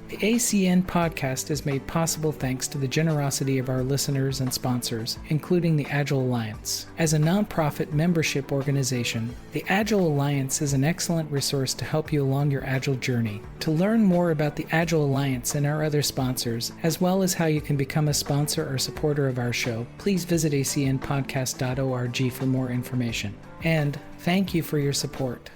The ACN podcast is made possible thanks to the generosity of our listeners and sponsors, including the Agile Alliance. As a nonprofit membership organization, the Agile Alliance is an excellent resource to help you along your Agile journey. To learn more about the Agile Alliance and our other sponsors, as well as how you can become a sponsor or supporter of our show, please visit acnpodcast.org for more information. And thank you for your support.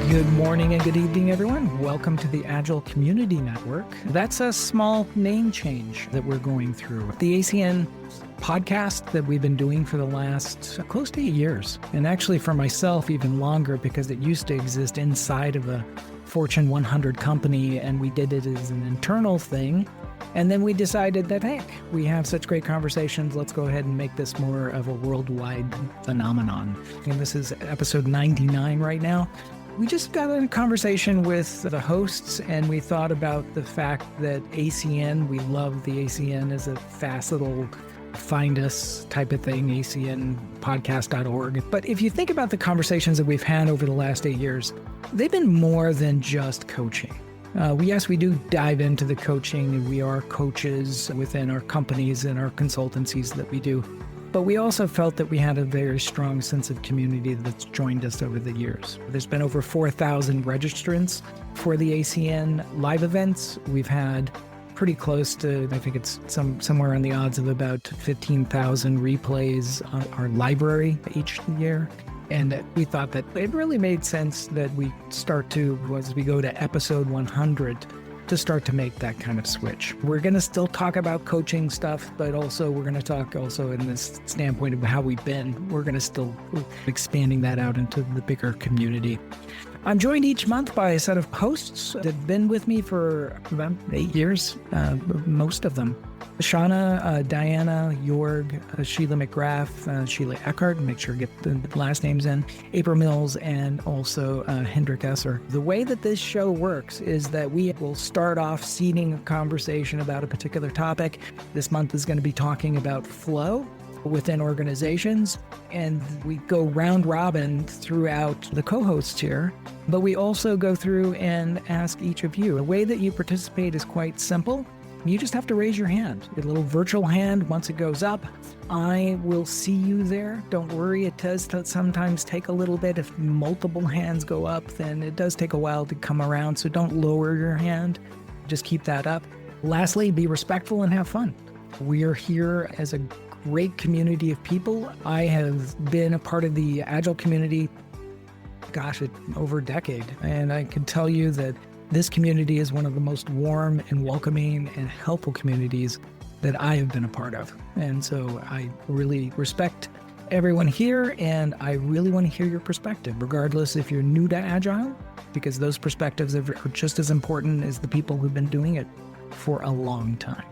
Good morning and good evening, everyone. Welcome to the Agile Community Network. That's a small name change that we're going through. The ACN podcast that we've been doing for the last close to 8 years, and actually for myself even longer, because it used to exist inside of a Fortune 100 company, and we did it as an internal thing. And then we decided that, heck, we have such great conversations. Let's go ahead and make this more of a worldwide phenomenon. And this is episode 99 right now. We just got in a conversation with the hosts, and we thought about the fact that ACN, we love the ACN as a fast little find us type of thing, acnpodcast.org. But if you think about the conversations that we've had over the last 8 years, they've been more than just coaching. Yes, we do dive into the coaching, and we are coaches within our companies and our consultancies that we do. But we also felt that we had a very strong sense of community that's joined us over the years. There's been over 4,000 registrants for the ACN live events. We've had pretty close to, I think it's somewhere on the odds of about 15,000 replays on our library each year. And we thought that it really made sense that we start to, as we go to episode 100, to start to make that kind of switch. We're going to still talk about coaching stuff, but also we're going to talk also in this standpoint of how we've been. We're going to still expanding that out into the bigger community. I'm joined each month by a set of hosts that have been with me for about 8 years, most of them. Shauna, Diana, Jorg, Sheila McGrath, Sheila Eckhart, make sure to get the last names in, April Mills, and also Hendrik Esser. The way that this show works is that we will start off seeding a conversation about a particular topic. This month is going to be talking about flow within organizations, and we go round robin throughout the co-hosts here, but we also go through and ask each of you. The way that you participate is quite simple. You just have to raise your hand, a little virtual hand. Once it goes up, I will see you there. Don't worry, it does sometimes take a little bit. If multiple hands go up, then it does take a while to come around, so don't lower your hand. Just keep that up. Lastly, be respectful and have fun. We are here as a great community of people. I have been a part of the Agile community, over a decade, and I can tell you that this community is one of the most warm and welcoming and helpful communities that I have been a part of. And so I really respect everyone here, and I really want to hear your perspective, regardless if you're new to Agile, because those perspectives are just as important as the people who've been doing it for a long time.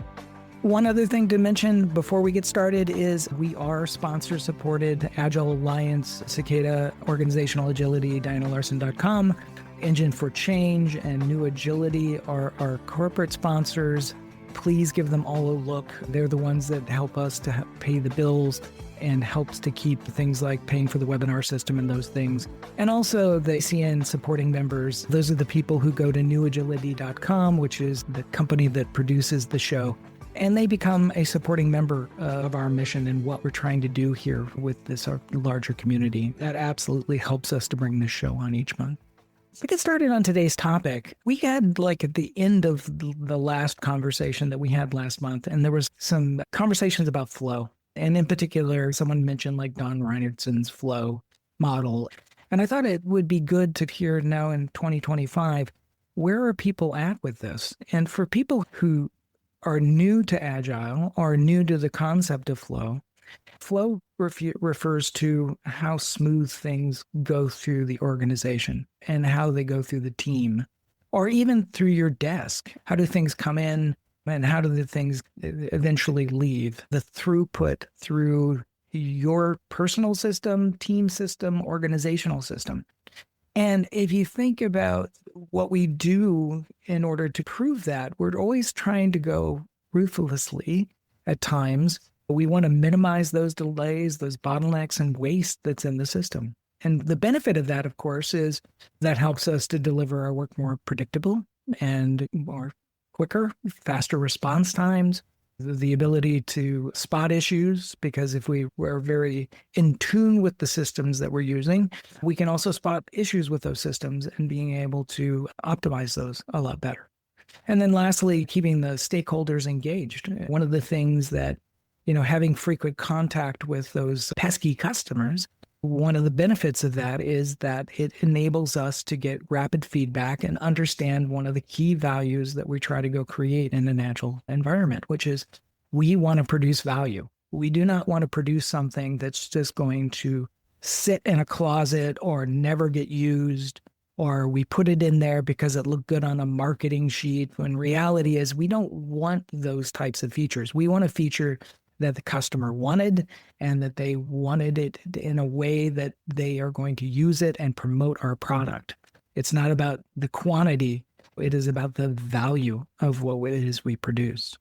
One other thing to mention before we get started is we are sponsor-supported. Agile Alliance, Cicada, Organizational Agility, DianaLarson.com, Engine for Change, and New Agility are our corporate sponsors. Please give them all a look. They're the ones that help us to pay the bills and helps to keep things like paying for the webinar system and those things. And also the ACN supporting members. Those are the people who go to newagility.com, which is the company that produces the show. And they become a supporting member of our mission and what we're trying to do here with this our larger community. That absolutely helps us to bring this show on each month. To get started on today's topic, we had at the end of the last conversation that we had last month, and there was some conversations about flow. And in particular, someone mentioned Don Reinertson's flow model. And I thought it would be good to hear now in 2025, where are people at with this? And for people who are new to Agile or new to the concept of flow, flow refers to how smooth things go through the organization and how they go through the team, or even through your desk. How do things come in and how do the things eventually leave? The throughput through your personal system, team system, organizational system. And if you think about what we do in order to prove that, we're always trying to go ruthlessly at times. We want to minimize those delays, those bottlenecks and waste that's in the system. And the benefit of that, of course, is that helps us to deliver our work more predictable and more quicker, faster response times, the ability to spot issues, because if we were very in tune with the systems that we're using, we can also spot issues with those systems and being able to optimize those a lot better. And then lastly, keeping the stakeholders engaged. One of the things that, having frequent contact with those pesky customers, one of the benefits of that is that it enables us to get rapid feedback and understand one of the key values that we try to go create in an agile environment, which is we want to produce value. We do not want to produce something that's just going to sit in a closet or never get used, or we put it in there because it looked good on a marketing sheet. When reality is we don't want those types of features. We want a feature that the customer wanted and that they wanted it in a way that they are going to use it and promote our product. It's not about the quantity. It is about the value of what it is we produce.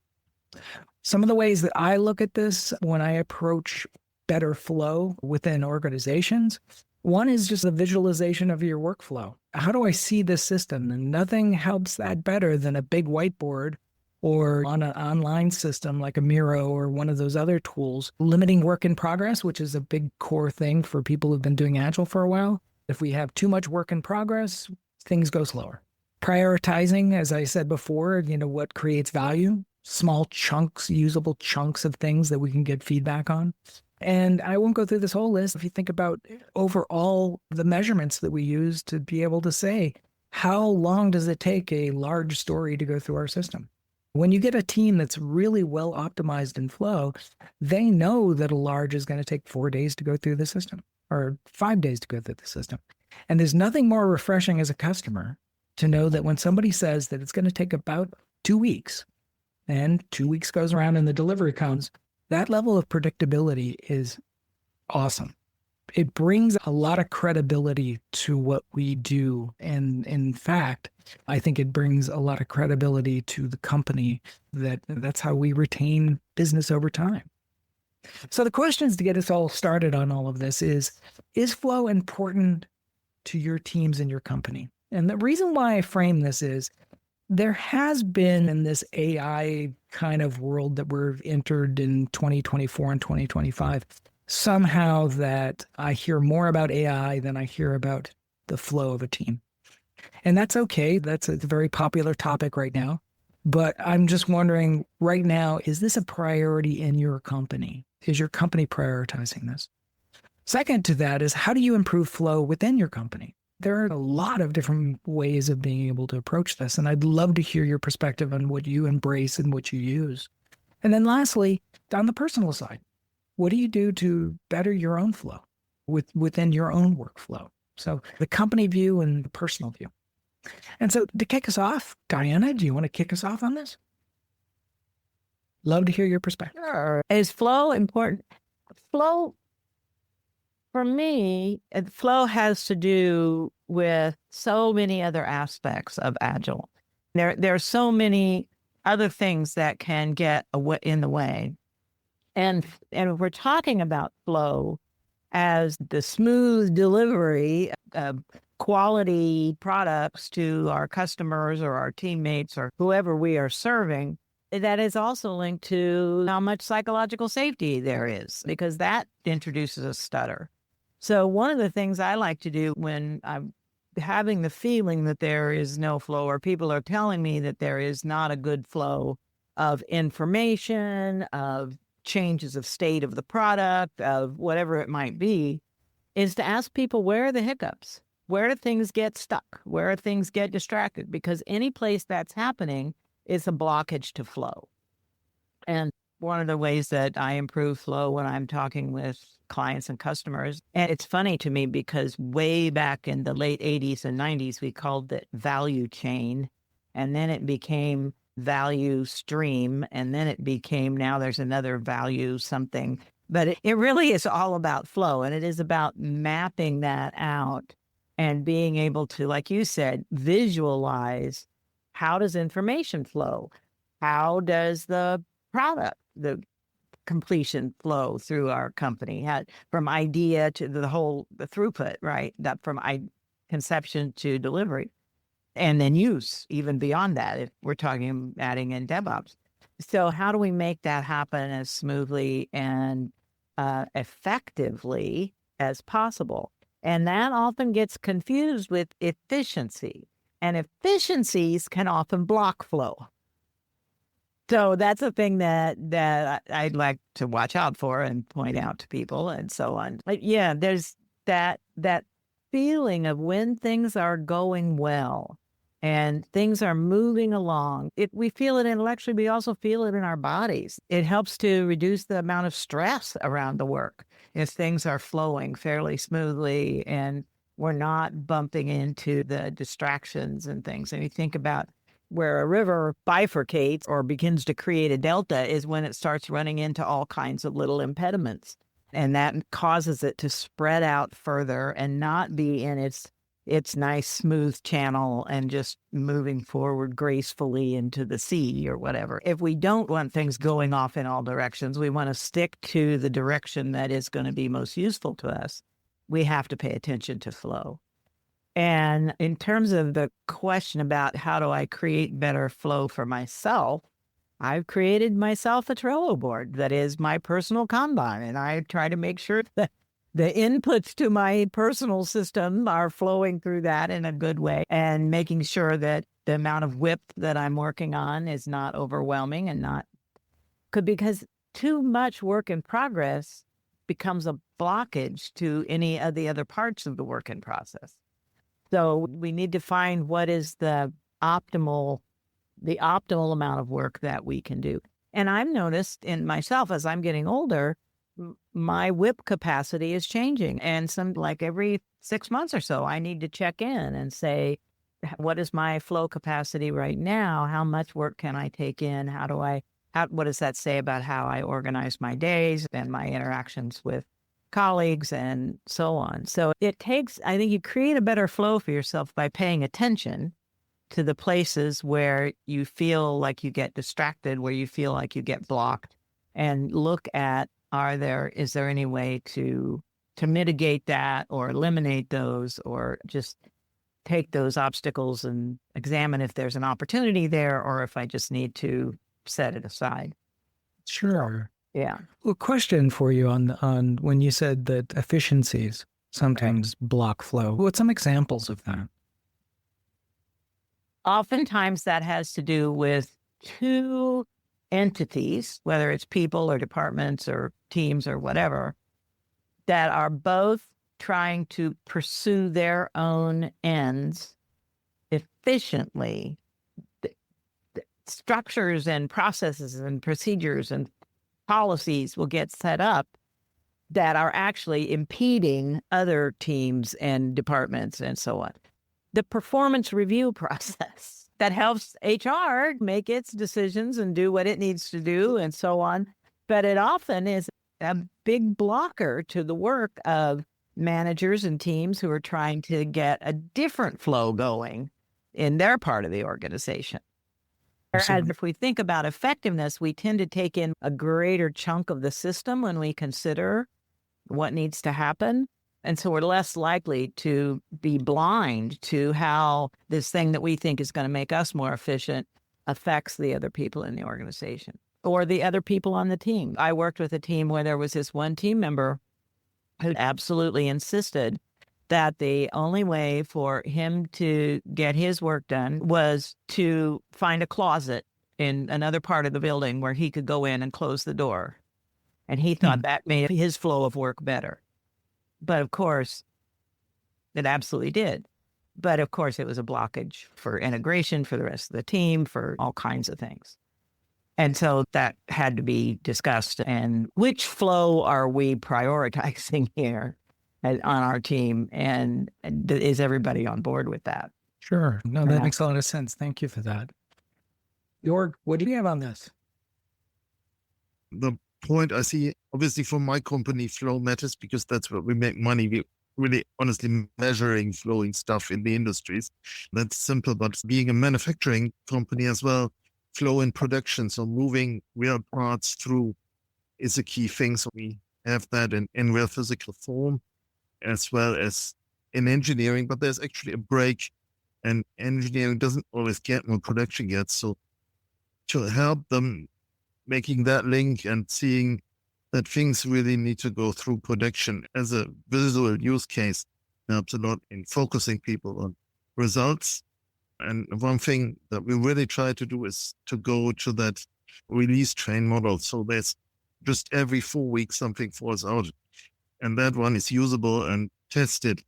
Some of the ways that I look at this when I approach better flow within organizations, one is just a visualization of your workflow. How do I see this system? And nothing helps that better than a big whiteboard or on an online system like a Miro or one of those other tools, limiting work in progress, which is a big core thing for people who've been doing Agile for a while. If we have too much work in progress, things go slower. Prioritizing, as I said before, what creates value, small chunks, usable chunks of things that we can get feedback on. And I won't go through this whole list. If you think about overall the measurements that we use to be able to say, how long does it take a large story to go through our system? When you get a team that's really well optimized in flow, they know that a large is going to take 4 days to go through the system or 5 days to go through the system. And there's nothing more refreshing as a customer to know that when somebody says that it's going to take about 2 weeks and 2 weeks goes around and the delivery comes, that level of predictability is awesome. It brings a lot of credibility to what we do. And in fact, I think it brings a lot of credibility to the company that's how we retain business over time. So the questions to get us all started on all of this is flow important to your teams and your company? And the reason why I frame this is there has been in this AI kind of world that we've entered in 2024 and 2025, somehow that I hear more about AI than I hear about the flow of a team. And that's okay. That's a very popular topic right now. But I'm just wondering right now, is this a priority in your company? Is your company prioritizing this? Second to that is, how do you improve flow within your company? There are a lot of different ways of being able to approach this. And I'd love to hear your perspective on what you embrace and what you use. And then lastly, on the personal side, what do you do to better your own flow within your own workflow? So the company view and the personal view. And so to kick us off, Diana, do you want to kick us off on this? Love to hear your perspective. Sure. Is flow important? Flow, for me, flow has to do with so many other aspects of Agile. There are so many other things that can get in the way. And if we're talking about flow as the smooth delivery of quality products to our customers or our teammates or whoever we are serving, that is also linked to how much psychological safety there is, because that introduces a stutter. So one of the things I like to do when I'm having the feeling that there is no flow, or people are telling me that there is not a good flow of information, of changes of state of the product, of whatever it might be, is to ask people, where are the hiccups? Where do things get stuck? Where do things get distracted? Because any place that's happening is a blockage to flow. And one of the ways that I improve flow when I'm talking with clients and customers, and it's funny to me because way back in the late 80s and 90s, we called it value chain, and then it became value stream, and then it became, now there's another value something. But it really is all about flow, and it is about mapping that out and being able to, like you said, visualize how does information flow? How does the product, the completion flow through our company, from idea to the throughput, right? That from conception to delivery, and then use even beyond that, if we're talking adding in DevOps. So how do we make that happen as smoothly and effectively as possible? And that often gets confused with efficiency, and efficiencies can often block flow. So that's a thing that I'd like to watch out for and point out to people and so on. But yeah, there's that feeling of when things are going well and things are moving along. We feel it intellectually, we also feel it in our bodies. It helps to reduce the amount of stress around the work if things are flowing fairly smoothly and we're not bumping into the distractions and things. And you think about where a river bifurcates or begins to create a delta is when it starts running into all kinds of little impediments. And that causes it to spread out further and not be in its nice, smooth channel and just moving forward gracefully into the sea or whatever. If we don't want things going off in all directions, we want to stick to the direction that is going to be most useful to us. We have to pay attention to flow. And in terms of the question about how do I create better flow for myself, I've created myself a Trello board that is my personal Kanban. And I try to make sure that the inputs to my personal system are flowing through that in a good way and making sure that the amount of WIP that I'm working on is not overwhelming and because too much work in progress becomes a blockage to any of the other parts of the work in process. So we need to find what is the optimal amount of work that we can do. And I've noticed in myself as I'm getting older, my WIP capacity is changing. And like every 6 months or so, I need to check in and say, what is my flow capacity right now? How much work can I take in? What does that say about how I organize my days and my interactions with colleagues and so on? So I think you create a better flow for yourself by paying attention to the places where you feel like you get distracted, where you feel like you get blocked, and look at, is there any way to mitigate that or eliminate those, or just take those obstacles and examine if there's an opportunity there or if I just need to set it aside. Sure. Yeah. Well, question for you on when you said that efficiencies sometimes block flow. What's some examples of that? Oftentimes that has to do with two entities, whether it's people or departments or teams or whatever, that are both trying to pursue their own ends efficiently. The structures and processes and procedures and policies will get set up that are actually impeding other teams and departments and so on. The performance review process that helps HR make its decisions and do what it needs to do and so on. But it often is a big blocker to the work of managers and teams who are trying to get a different flow going in their part of the organization. Whereas if we think about effectiveness, we tend to take in a greater chunk of the system when we consider what needs to happen. And so we're less likely to be blind to how this thing that we think is going to make us more efficient affects the other people in the organization or the other people on the team. I worked with a team where there was this one team member who absolutely insisted that the only way for him to get his work done was to find a closet in another part of the building where he could go in and close the door. And he thought that made his flow of work better. But of course, it absolutely did. But of course, it was a blockage for integration for the rest of the team, for all kinds of things. And so that had to be discussed. And which flow are we prioritizing here on our team? And is everybody on board with that? Sure. No, that makes a lot of sense. Thank you for that. Jorg, what do you have on this? The point I see, obviously for my company, flow matters because that's where we make money. We really honestly measuring flowing stuff in the industries. That's simple, but being a manufacturing company as well, flow in production. So moving real parts through is a key thing. So we have that in real physical form as well as in engineering, but there's actually a break, and engineering doesn't always get more production yet. So to help them making that link and seeing that things really need to go through production as a visual use case helps a lot in focusing people on results. And one thing that we really try to do is to go to that release train model. So there's just every 4 weeks something falls out, and that one is usable and tested.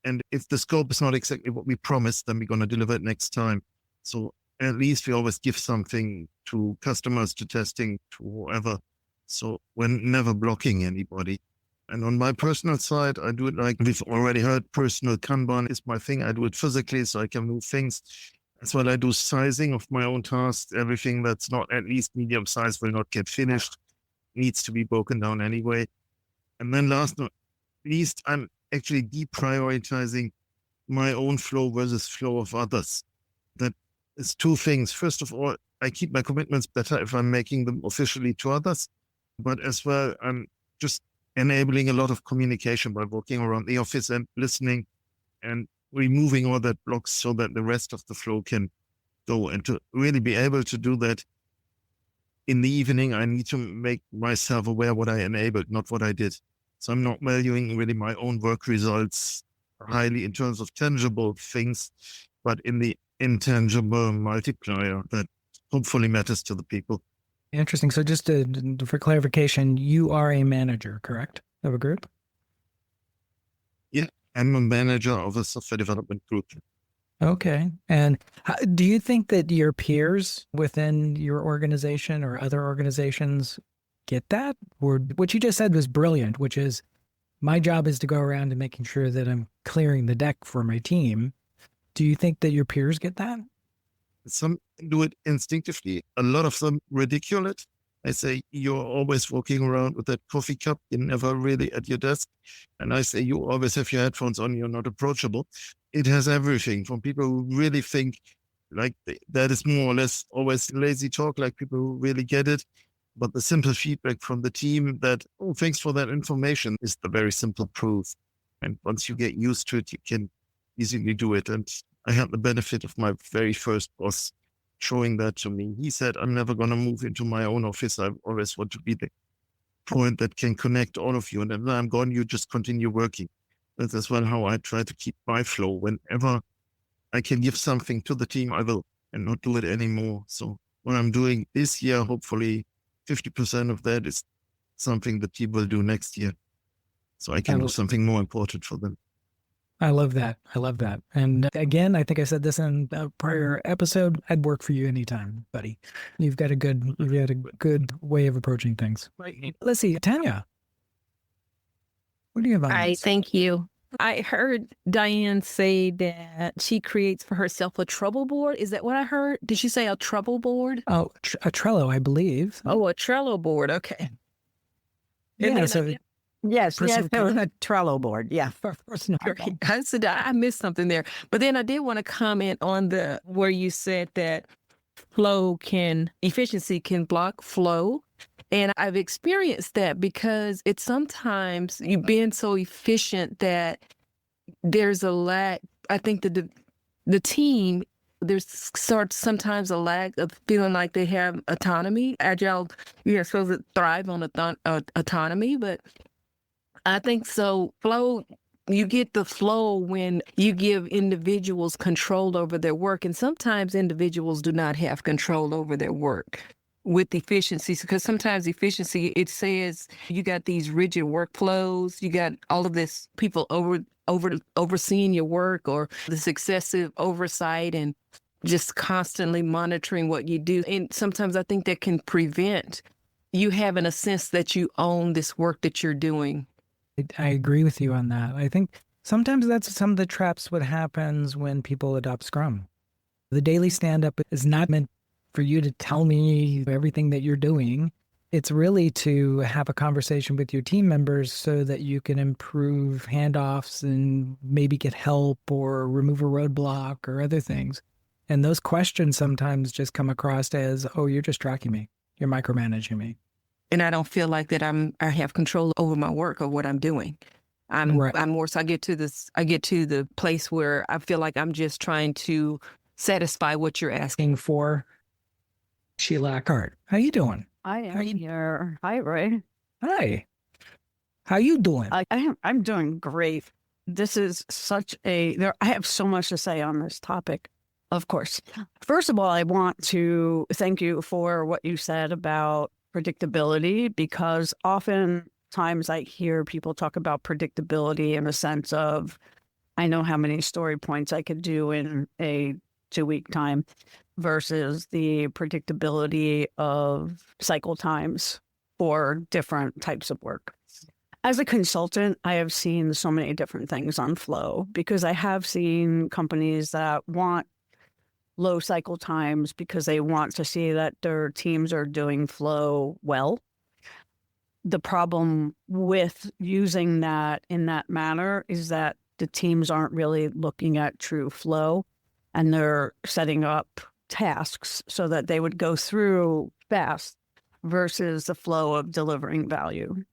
And if the scope is not exactly what we promised, then we're going to deliver it next time. So at least we always give something to customers, to testing, to whoever. So we're never blocking anybody. And on my personal side, I do it like we've already heard, personal Kanban is my thing. I do it physically so I can move things. As well, I do sizing of my own tasks. Everything that's not at least medium size will not get finished, needs to be broken down anyway. And then last but not least, I'm actually deprioritizing my own flow versus flow of others. That is two things. First of all, I keep my commitments better if I'm making them officially to others. But as well, I'm just enabling a lot of communication by walking around the office and listening and removing all that blocks so that the rest of the flow can go. And to really be able to do that in the evening, I need to make myself aware what I enabled, not what I did. So I'm not valuing really my own work results highly in terms of tangible things, but in the intangible multiplier that hopefully matters to the people. Interesting. So just for clarification, you are a manager, correct, of a group? Yeah, I'm a manager of a software development group. Okay. And do you think that your peers within your organization or other organizations get that? Or what you just said was brilliant, which is my job is to go around and making sure that I'm clearing the deck for my team. Do you think that your peers get that? Some do it instinctively. A lot of them ridicule it. I say, you're always walking around with that coffee cup. You're never really at your desk. And I say, you always have your headphones on. You're not approachable. It has everything from people who really think like that is more or less always lazy talk, like people who really get it. But the simple feedback from the team that, oh, thanks for that information is the very simple proof. And once you get used to it, you can easily do it. And I had the benefit of my very first boss showing that to me. He said, I'm never going to move into my own office. I always want to be the point that can connect all of you. And then I'm gone, you just continue working. That's as well how I try to keep my flow. Whenever I can give something to the team, I will, and not do it anymore. So what I'm doing this year, hopefully 50% of that is something the team will do next year. So I can do something more important for them. I love that. I love that. And again, I think I said this in a prior episode. I'd work for you anytime, buddy. You've got a good way of approaching things. Let's see, Tanya. What do you have on this? Thank you. I heard Diane say that she creates for herself a trouble board. Is that what I heard? Did she say a trouble board? Oh, a Trello, I believe. Oh, a Trello board. Okay. Yeah, so Yes, there was a Trello board. Yeah, for personal. I said I missed something there, but then I did want to comment on where you said that efficiency can block flow. And I've experienced that because it's sometimes you've been so efficient that there's a lack. I think the team, there's sometimes a lack of feeling like they have autonomy. Agile, you're supposed to thrive on autonomy, but I think so. Flow, you get the flow when you give individuals control over their work. And sometimes individuals do not have control over their work with efficiency, because sometimes efficiency, it says you got these rigid workflows, you got all of this people overseeing your work, or this excessive oversight and just constantly monitoring what you do. And sometimes I think that can prevent you having a sense that you own this work that you're doing. I agree with you on that. I think sometimes that's some of the traps what happens when people adopt Scrum. The daily stand-up is not meant for you to tell me everything that you're doing. It's really to have a conversation with your team members so that you can improve handoffs and maybe get help or remove a roadblock or other things. And those questions sometimes just come across as, oh, you're just tracking me. You're micromanaging me. and I don't feel like that I have control over my work or what I'm doing. I'm Right. more so I get to the place where I feel like I'm just trying to satisfy what you're asking. For Sheila Eckhart. How you doing? I How am you? here. Hi, Ray. Hi. How you doing? I'm doing great. This is such I have so much to say on this topic, of course. First of all, I want to thank you for what you said about predictability, because oftentimes I hear people talk about predictability in the sense of, I know how many story points I could do in a 2-week time versus the predictability of cycle times for different types of work. As a consultant, I have seen so many different things on flow, because I have seen companies that want low cycle times because they want to see that their teams are doing flow well. The problem with using that in that manner is that the teams aren't really looking at true flow, and they're setting up tasks so that they would go through fast versus the flow of delivering value.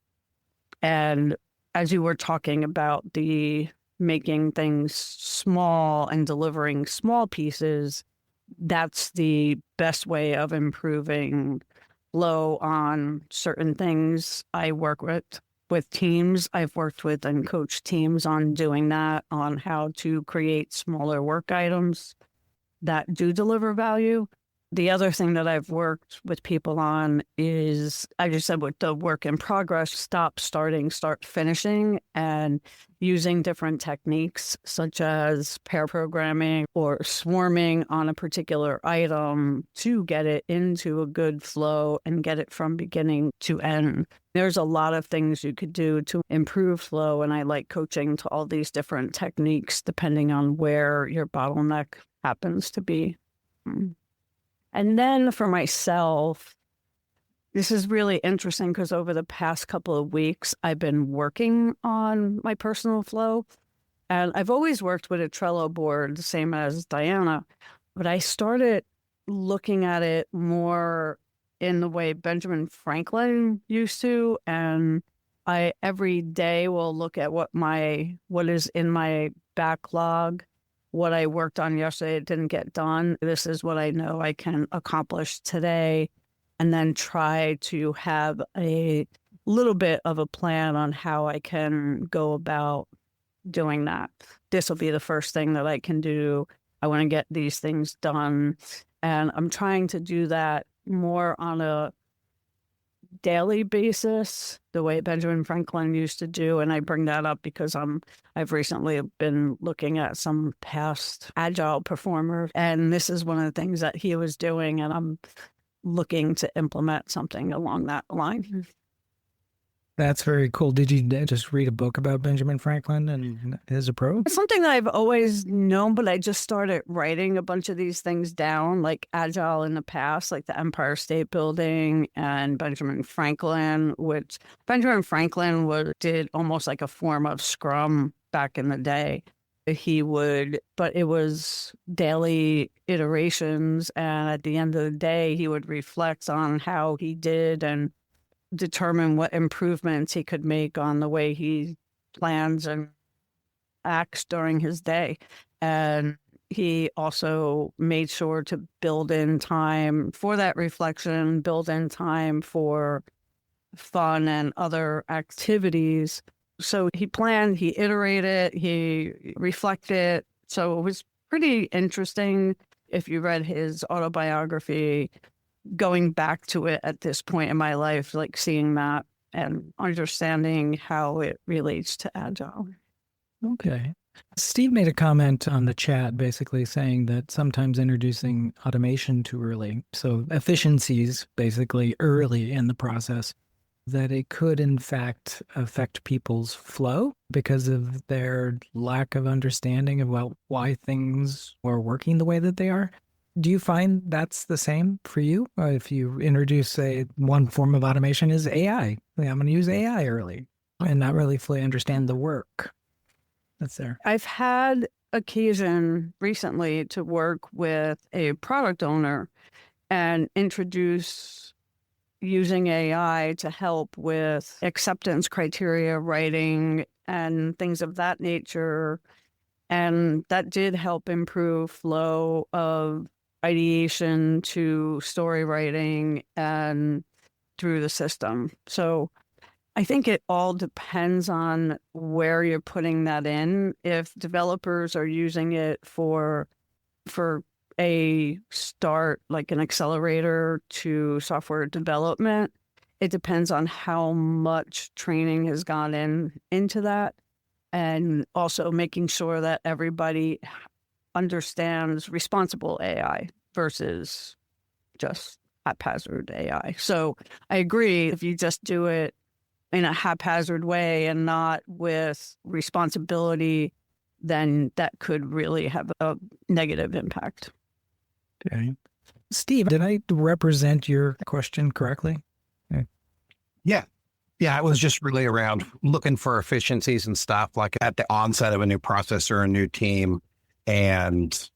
And as you were talking about the making things small and delivering small pieces, that's the best way of improving flow on certain things. I work with teams. I've worked with and coached teams on doing that, on how to create smaller work items that do deliver value. The other thing that I've worked with people on is, I just said, with the work in progress, stop, starting, start finishing, and using different techniques such as pair programming or swarming on a particular item to get it into a good flow and get it from beginning to end. There's a lot of things you could do to improve flow, and I like coaching to all these different techniques depending on where your bottleneck happens to be. And then for myself, this is really interesting because over the past couple of weeks, I've been working on my personal flow. And I've always worked with a Trello board, the same as Diana, but I started looking at it more in the way Benjamin Franklin used to. And I every day will look at what is in my backlog, what I worked on yesterday, it didn't get done. This is what I know I can accomplish today. And then try to have a little bit of a plan on how I can go about doing that. This will be the first thing that I can do. I want to get these things done. And I'm trying to do that more on a daily basis, the way Benjamin Franklin used to do. And I bring that up because I've recently been looking at some past Agile performers, and this is one of the things that he was doing, and I'm looking to implement something along that line. That's very cool. Did you just read a book about Benjamin Franklin and his approach? It's something that I've always known, but I just started writing a bunch of these things down, like Agile in the past, like the Empire State Building and Benjamin Franklin, which Benjamin Franklin did almost like a form of Scrum back in the day. But it was daily iterations. And at the end of the day, he would reflect on how he did and determine what improvements he could make on the way he plans and acts during his day. And he also made sure to build in time for that reflection, build in time for fun and other activities. So he planned, he iterated, he reflected. So it was pretty interesting if you read his autobiography, going back to it at this point in my life, like seeing that and understanding how it relates to Agile. Okay. Steve made a comment on the chat basically saying that sometimes introducing automation too early, so efficiencies basically early in the process, that it could in fact affect people's flow because of their lack of understanding of why things are working the way that they are. Do you find that's the same for you? If you introduce one form of automation is AI, I'm going to use AI early and not really fully understand the work that's there. I've had occasion recently to work with a product owner and introduce using AI to help with acceptance criteria writing and things of that nature. And that did help improve flow of ideation to story writing and through the system. So I think it all depends on where you're putting that in. If developers are using it for a start, like an accelerator to software development, it depends on how much training has gone into that, and also making sure that everybody understands responsible AI versus just haphazard AI. So I agree, if you just do it in a haphazard way and not with responsibility, then that could really have a negative impact. Okay. Steve, did I represent your question correctly? Okay. Yeah. Yeah, it was just really around looking for efficiencies and stuff like at the onset of a new process or a new team. And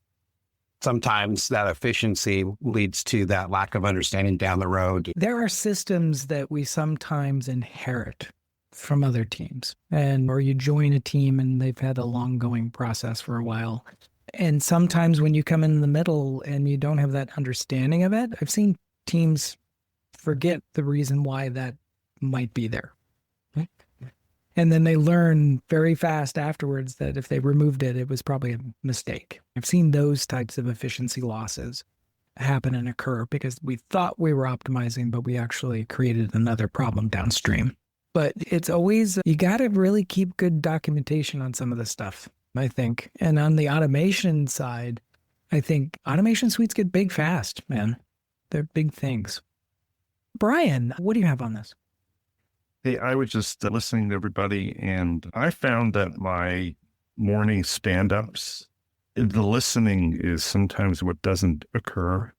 sometimes that efficiency leads to that lack of understanding down the road. There are systems that we sometimes inherit from other teams, or you join a team and they've had a long going process for a while. And sometimes when you come in the middle and you don't have that understanding of it, I've seen teams forget the reason why that might be there. And then they learn very fast afterwards that if they removed it, it was probably a mistake. I've seen those types of efficiency losses happen and occur because we thought we were optimizing, but we actually created another problem downstream. But it's always, you got to really keep good documentation on some of this stuff, I think. And on the automation side, I think automation suites get big fast, man. They're big things. Brian, what do you have on this? Hey, I was just listening to everybody, and I found that my morning stand-ups, the listening is sometimes what doesn't occur,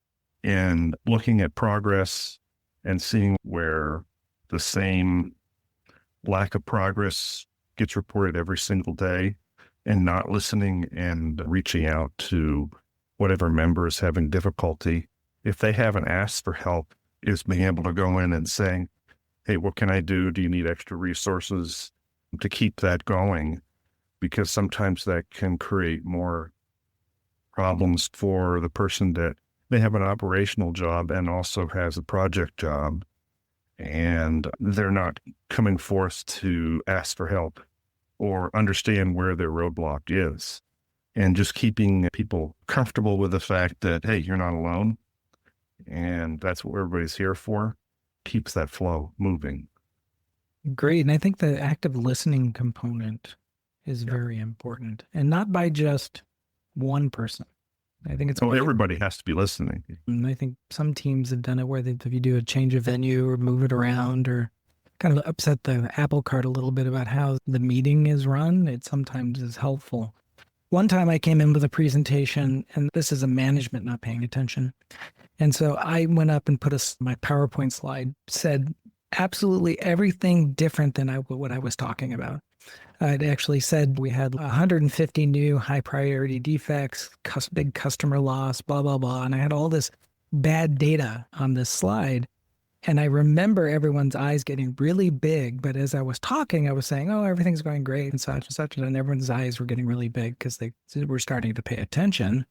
and looking at progress and seeing where the same lack of progress gets reported every single day, and not listening and reaching out to whatever member is having difficulty. If they haven't asked for help, is being able to go in and saying, hey, what can I do? Do you need extra resources to keep that going? Because sometimes that can create more problems for the person that they have an operational job and also has a project job, and they're not coming forth to ask for help or understand where their roadblock is. And just keeping people comfortable with the fact that, hey, you're not alone. And that's what everybody's here for. Keeps that flow moving. Great. And I think the active listening component is very important, and not by just one person. I think it's everybody has to be listening. And I think some teams have done it where if you do a change of venue or move it around or kind of upset the apple cart a little bit about how the meeting is run, it sometimes is helpful. One time I came in with a presentation, and this is a management not paying attention. And so I went up and put my PowerPoint slide, said absolutely everything different than what I was talking about. It actually said we had 150 new high priority defects, big customer loss, blah, blah, blah. And I had all this bad data on this slide. And I remember everyone's eyes getting really big. But as I was talking, I was saying, oh, everything's going great and such and such. And everyone's eyes were getting really big because they were starting to pay attention.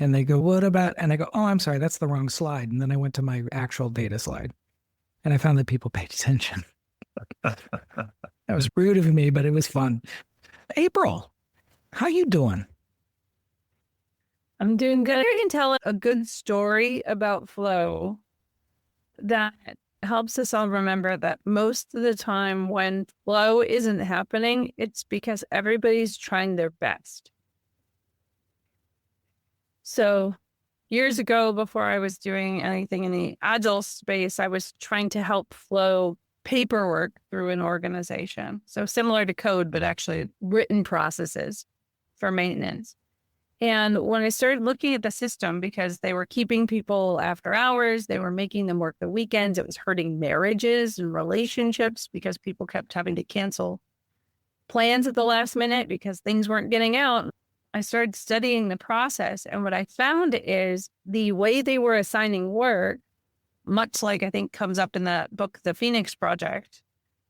And they go, what about? And I go, oh, I'm sorry, that's the wrong slide. And then I went to my actual data slide. And I found that people paid attention. That was rude of me, but it was fun. April, how you doing? I'm doing good. I can tell a good story about flow that helps us all remember that most of the time when flow isn't happening, it's because everybody's trying their best. So years ago, before I was doing anything in the Agile space, I was trying to help flow paperwork through an organization. So similar to code, but actually written processes for maintenance. And when I started looking at the system, because they were keeping people after hours, they were making them work the weekends, it was hurting marriages and relationships because people kept having to cancel plans at the last minute because things weren't getting out. I started studying the process. And what I found is the way they were assigning work much like I think comes up in that book, The Phoenix Project,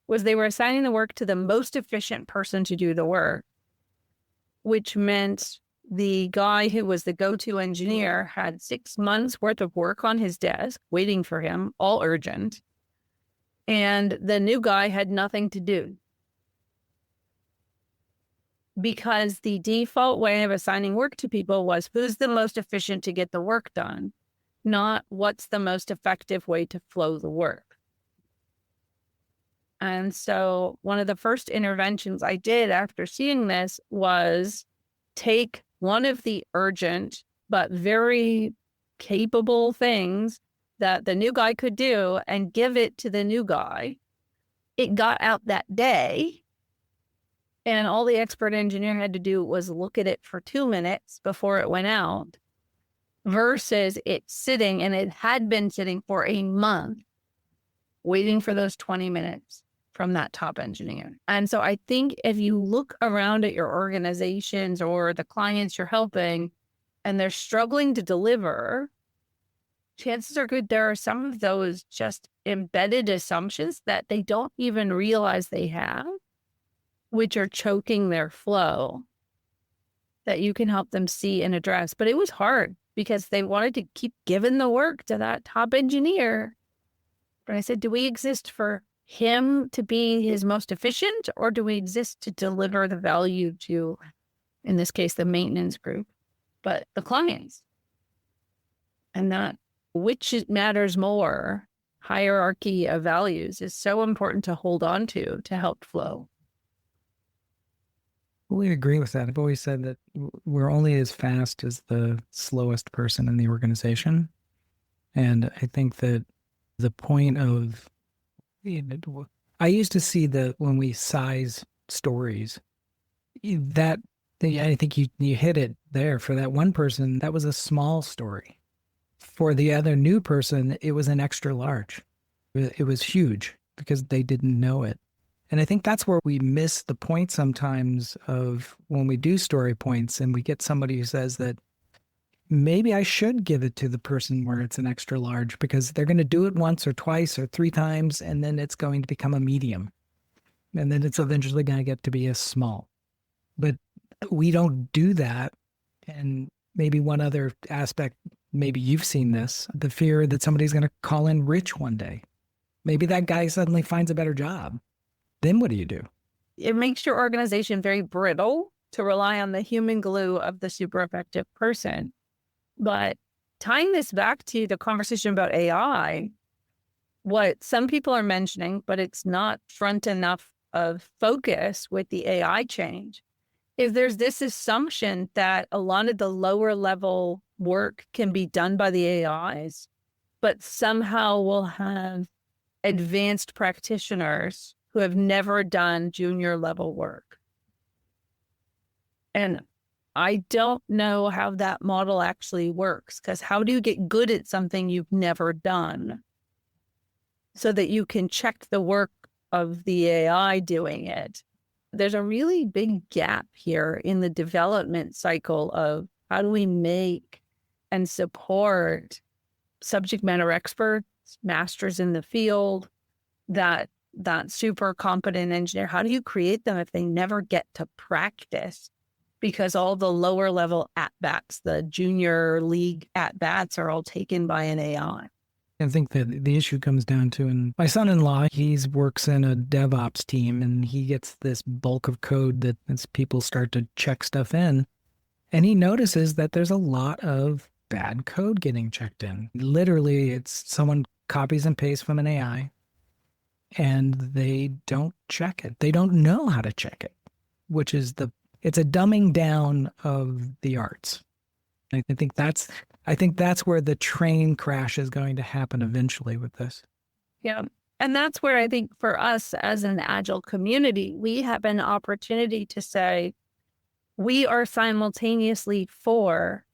was they were assigning the work to the most efficient person to do the work, which meant the guy who was the go-to engineer had 6 months worth of work on his desk waiting for him, all urgent. And the new guy had nothing to do. Because the default way of assigning work to people was who's the most efficient to get the work done, not what's the most effective way to flow the work. And so one of the first interventions I did after seeing this was take one of the urgent but very capable things that the new guy could do and give it to the new guy. It got out that day, and all the expert engineer had to do was look at it for 2 minutes before it went out, versus it sitting, and it had been sitting for a month, waiting for those 20 minutes from that top engineer. And so I think if you look around at your organizations or the clients you're helping and they're struggling to deliver, chances are good there are some of those just embedded assumptions that they don't even realize they have, which are choking their flow, that you can help them see and address. But it was hard because they wanted to keep giving the work to that top engineer. But I said, do we exist for him to be his most efficient, or do we exist to deliver the value to, in this case, the maintenance group, but the clients? And that which matters more, hierarchy of values, is so important to hold on to help flow. Fully agree with that. I've always said that we're only as fast as the slowest person in the organization. And I think that the point of, I used to see that when we size stories, that I think you hit it there. For that one person, that was a small story. For the other new person, it was an extra large. It was huge because they didn't know it. And I think that's where we miss the point sometimes of when we do story points and we get somebody who says that maybe I should give it to the person where it's an extra large because they're going to do it once or twice or 3 times, and then it's going to become a medium. And then it's eventually going to get to be a small. But we don't do that. And maybe one other aspect, maybe you've seen this, the fear that somebody's going to call in rich one day. Maybe that guy suddenly finds a better job. Then what do you do? It makes your organization very brittle to rely on the human glue of the super effective person. But tying this back to the conversation about AI, what some people are mentioning, but it's not front enough of focus with the AI change, is there's this assumption that a lot of the lower level work can be done by the AIs, but somehow we'll have advanced practitioners who have never done junior level work. And I don't know how that model actually works, because how do you get good at something you've never done so that you can check the work of the AI doing it? There's a really big gap here in the development cycle of how do we make and support subject matter experts, masters in the field, that super competent engineer. How do you create them if they never get to practice? Because all the lower level at-bats, the junior league at-bats, are all taken by an AI. I think that the issue comes down to, and my son-in-law, he works in a DevOps team, and he gets this bulk of code that as people start to check stuff in, and he notices that there's a lot of bad code getting checked in. Literally, it's someone copies and pastes from an AI, and they don't check it. They don't know how to check it, which is it's a dumbing down of the arts. I think that's where the train crash is going to happen eventually with this. Yeah. And that's where I think for us as an Agile community, we have an opportunity to say, we are simultaneously for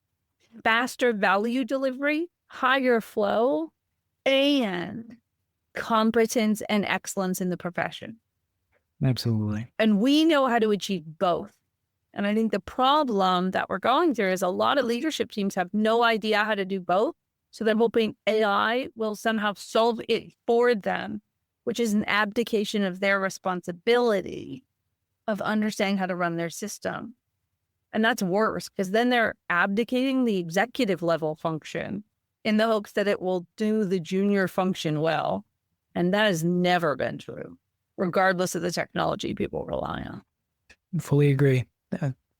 faster value delivery, higher flow, and competence and excellence in the profession. Absolutely. And we know how to achieve both. And I think the problem that we're going through is a lot of leadership teams have no idea how to do both. So they're hoping AI will somehow solve it for them, which is an abdication of their responsibility of understanding how to run their system. And that's worse because then they're abdicating the executive level function in the hopes that it will do the junior function well. And that has never been true, regardless of the technology people rely on. Fully agree.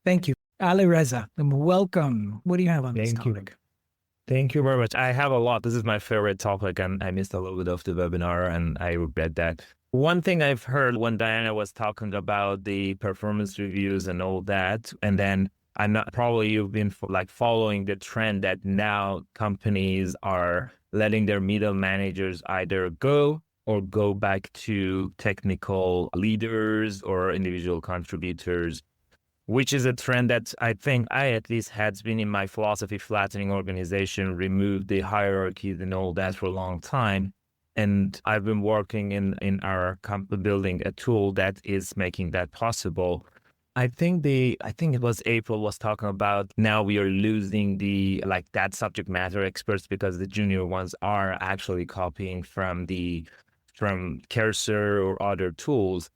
Thank you. Ali Reza, welcome. What do you have on this topic? Thank you very much. I have a lot. This is my favorite topic, and I missed a little bit of the webinar, and I regret that. One thing I've heard when Diana was talking about the performance reviews and all that, and then I'm not probably you've been following the trend that now companies are letting their middle managers either go or go back to technical leaders or individual contributors, which is a trend that I think I at least has been in my philosophy, flattening organization, remove the hierarchies and all that for a long time. And I've been working in our company building a tool that is making that possible. I think it was April was talking about now we are losing that subject matter experts because the junior ones are actually copying from Cursor or other tools.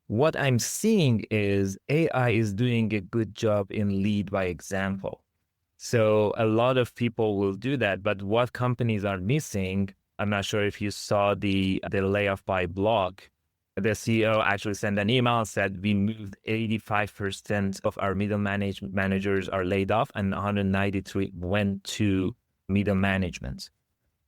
What I'm seeing is AI is doing a good job in lead by example. So a lot of people will do that, but what companies are missing, I'm not sure if you saw the layoff by blog. The CEO actually sent an email and said we moved 85% of our middle managers are laid off and 193 went to middle management,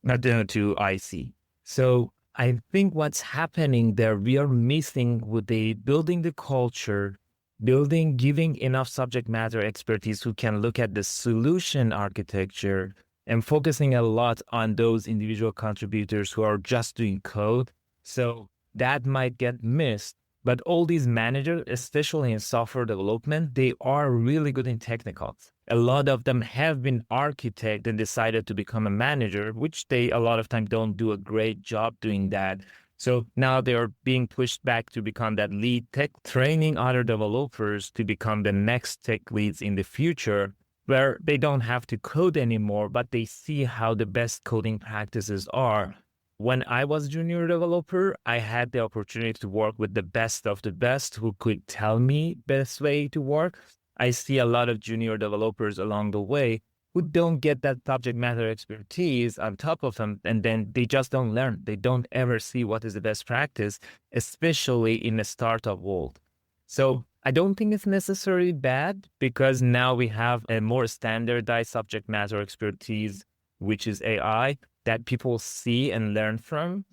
not to IC. So I think what's happening there, we are missing with building the culture, giving enough subject matter expertise who can look at the solution architecture and focusing a lot on those individual contributors who are just doing code. So that might get missed. But all these managers, especially in software development, they are really good in technicals. A lot of them have been architect and decided to become a manager, which they a lot of time don't do a great job doing that. So now they are being pushed back to become that lead tech, training other developers to become the next tech leads in the future, where they don't have to code anymore, but they see how the best coding practices are. When I was a junior developer, I had the opportunity to work with the best of the best who could tell me best way to work. I see a lot of junior developers along the way who don't get that subject matter expertise on top of them, and then they just don't learn. They don't ever see what is the best practice, especially in the startup world. So I don't think it's necessarily bad because now we have a more standardized subject matter expertise, which is AI, that people see and learn from.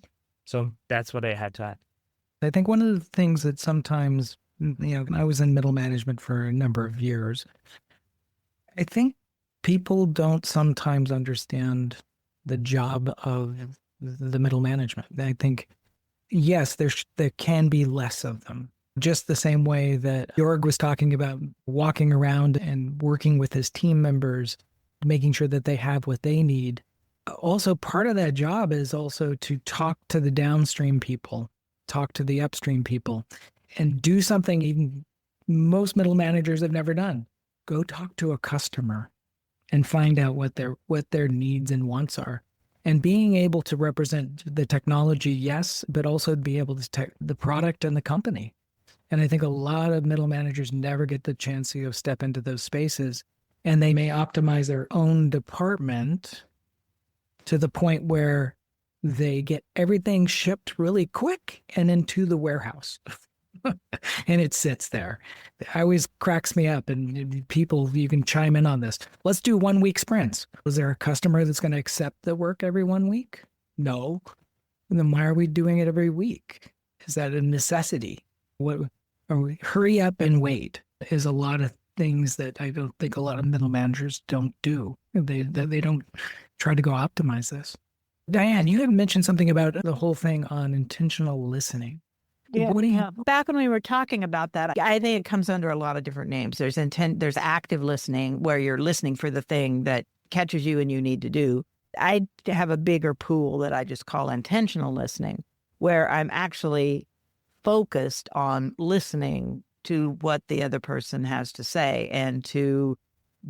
So that's what I had to add. I think one of the things that sometimes, I was in middle management for a number of years. I think people don't sometimes understand the job of the middle management. I think, yes, there can be less of them. Just the same way that Jorg was talking about walking around and working with his team members, making sure that they have what they need. Also, part of that job is also to talk to the downstream people, talk to the upstream people, and do something even most middle managers have never done. Go talk to a customer and find out what their needs and wants are. And being able to represent the technology, yes, but also be able to the product and the company. And I think a lot of middle managers never get the chance to step into those spaces, and they may optimize their own department to the point where they get everything shipped really quick and into the warehouse. And it sits there. It always cracks me up. And people, you can chime in on this. Let's do 1 week sprints. Is there a customer that's going to accept the work every 1 week? No. And then why are we doing it every week? Is that a necessity? Hurry up and wait is a lot of things that I don't think a lot of middle managers don't do. They don't try to go optimize this. Diane, you had mentioned something about the whole thing on intentional listening. Yeah. What do you... Back when we were talking about that, I think it comes under a lot of different names. There's active listening, where you're listening for the thing that catches you and you need to do. I have a bigger pool that I just call intentional listening, where I'm actually focused on listening to what the other person has to say and to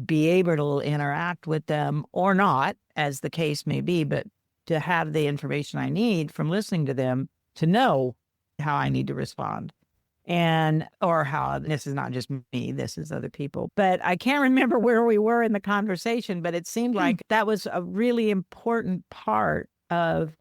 be able to interact with them or not, as the case may be, but to have the information I need from listening to them to know how I need to respond. Or how this is not just me, this is other people. But I can't remember where we were in the conversation, but it seemed like that was a really important part of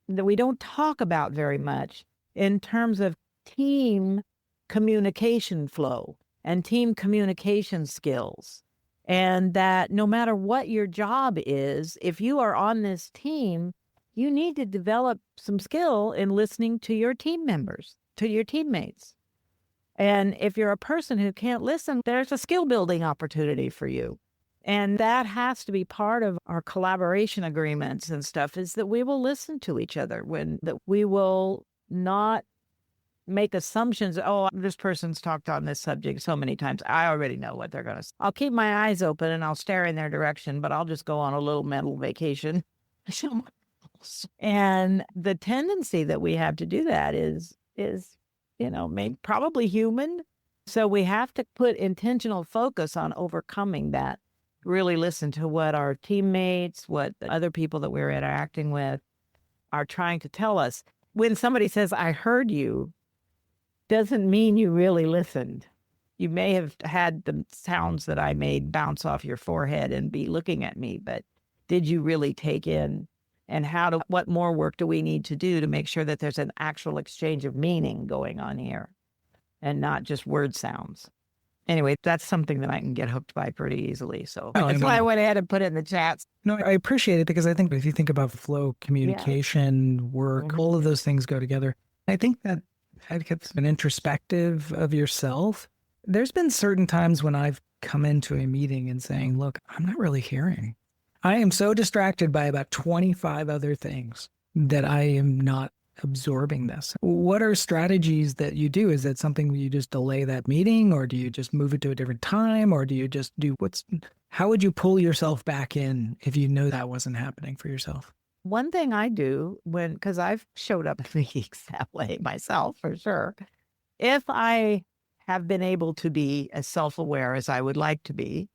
that we don't talk about very much in terms of team communication flow and team communication skills. And that no matter what your job is, if you are on this team, you need to develop some skill in listening to your team members, to your teammates. And if you're a person who can't listen, there's a skill building opportunity for you. And that has to be part of our collaboration agreements and stuff, is that we will listen to each other, that we will not make assumptions. Oh, this person's talked on this subject so many times, I already know what they're going to say. I'll keep my eyes open and I'll stare in their direction, but I'll just go on a little mental vacation. And the tendency that we have to do that is maybe probably human. So we have to put intentional focus on overcoming that. Really listen to what our teammates, what the other people that we're interacting with are trying to tell us. When somebody says, I heard you, doesn't mean you really listened. You may have had the sounds that I made bounce off your forehead and be looking at me, but did you really take in? And what more work do we need to do to make sure that there's an actual exchange of meaning going on here and not just word sounds? Anyway, that's something that I can get hooked by pretty easily. So that's why I went ahead and put it in the chats. No, I appreciate it, because I think if you think about flow, communication, work, all of those things go together. I think that gets an introspective of yourself. There's been certain times when I've come into a meeting and saying, look, I'm not really hearing. I am so distracted by about 25 other things that I am not absorbing this. What are strategies that you do? Is that something you just delay that meeting, or do you just move it to a different time, or do you just do how would you pull yourself back in if you know that wasn't happening for yourself? One thing I do because I've showed up in meetings that way myself, for sure. If I have been able to be as self-aware as I would like to be,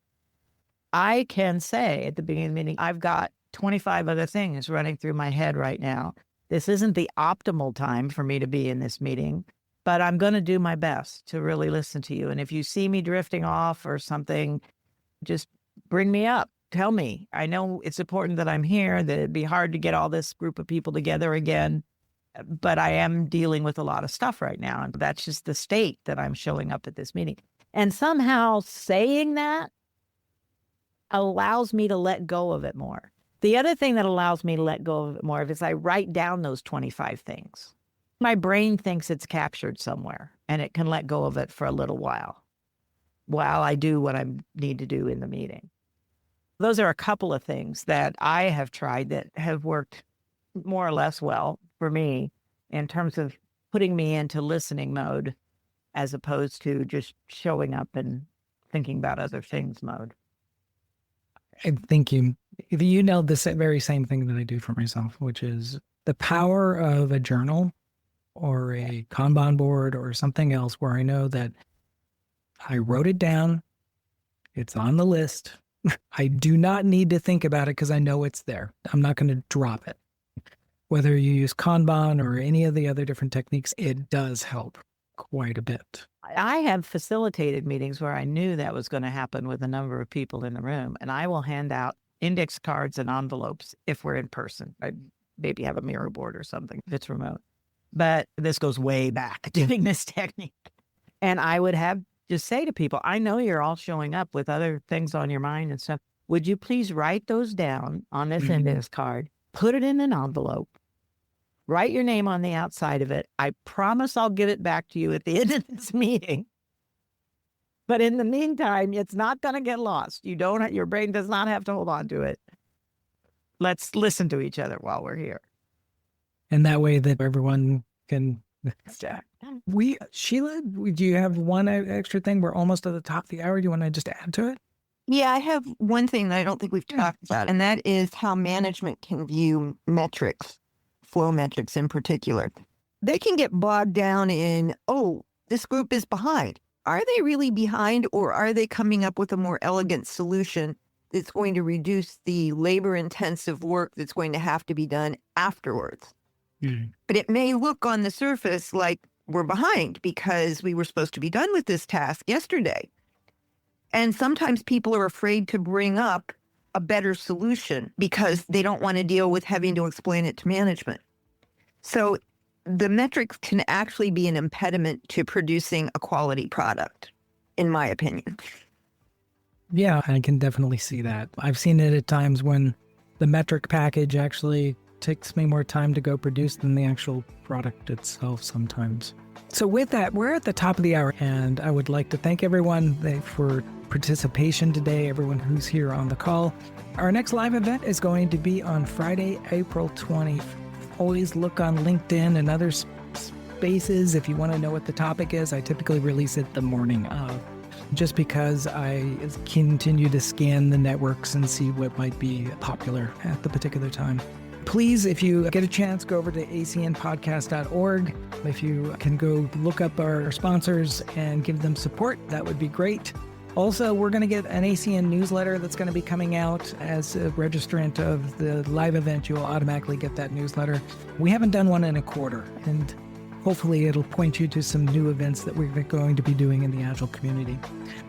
I can say at the beginning of the meeting, I've got 25 other things running through my head right now. This isn't the optimal time for me to be in this meeting, but I'm going to do my best to really listen to you. And if you see me drifting off or something, just bring me up. Tell me. I know it's important that I'm here, that it'd be hard to get all this group of people together again, but I am dealing with a lot of stuff right now. And that's just the state that I'm showing up at this meeting. And somehow saying that allows me to let go of it more. The other thing that allows me to let go of it more is I write down those 25 things. My brain thinks it's captured somewhere, and it can let go of it for a little while I do what I need to do in the meeting. Those are a couple of things that I have tried that have worked more or less well for me in terms of putting me into listening mode as opposed to just showing up and thinking about other things mode. I think you nailed the very same thing that I do for myself, which is the power of a journal or a Kanban board or something else where I know that I wrote it down. It's on the list. I do not need to think about it because I know it's there. I'm not going to drop it. Whether you use Kanban or any of the other different techniques, it does help quite a bit. I have facilitated meetings where I knew that was going to happen with a number of people in the room, and I will hand out index cards and envelopes if we're in person. I maybe have a mirror board or something if it's remote. But this goes way back doing this technique. And I would just say to people, I know you're all showing up with other things on your mind and stuff. Would you please write those down on this index card, put it in an envelope, write your name on the outside of it. I promise I'll give it back to you at the end of this meeting. But in the meantime, it's not going to get lost. Your brain does not have to hold on to it. Let's listen to each other while we're here. And that way that everyone can... Sheila, do you have one extra thing? We're almost at the top of the hour. Do you want to just add to it? Yeah, I have one thing that I don't think we've talked about, and that is how management can view metrics, flow metrics in particular. They can get bogged down in, this group is behind. are they really behind, or are they coming up with a more elegant solution that's going to reduce the labor-intensive work that's going to have to be done afterwards? But it may look on the surface like we're behind because we were supposed to be done with this task yesterday. And sometimes people are afraid to bring up a better solution because they don't want to deal with having to explain it to management. So the metrics can actually be an impediment to producing a quality product, in my opinion. Yeah, I can definitely see that. I've seen it at times when the metric package actually takes me more time to go produce than the actual product itself sometimes. So with that, we're at the top of the hour, and I would like to thank everyone for participation today, everyone who's here on the call. Our next live event is going to be on Friday, April 20th. Always look on LinkedIn and other spaces if you want to know what the topic is. I typically release it the morning of, just because I continue to scan the networks and see what might be popular at the particular time. Please, if you get a chance, go over to acnpodcast.org. If you can go look up our sponsors and give them support, that would be great. Also, we're going to get an ACN newsletter that's going to be coming out. As a registrant of the live event, you'll automatically get that newsletter. We haven't done one in a quarter, and hopefully it'll point you to some new events that we're going to be doing in the Agile community.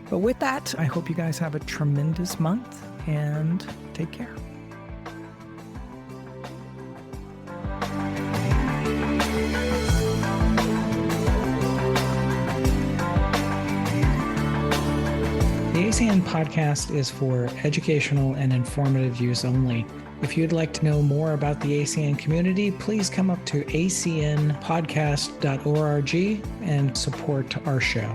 But with that, I hope you guys have a tremendous month, and take care. The ACN podcast is for educational and informative use only. If you'd like to know more about the ACN community, please come up to acnpodcast.org and support our show.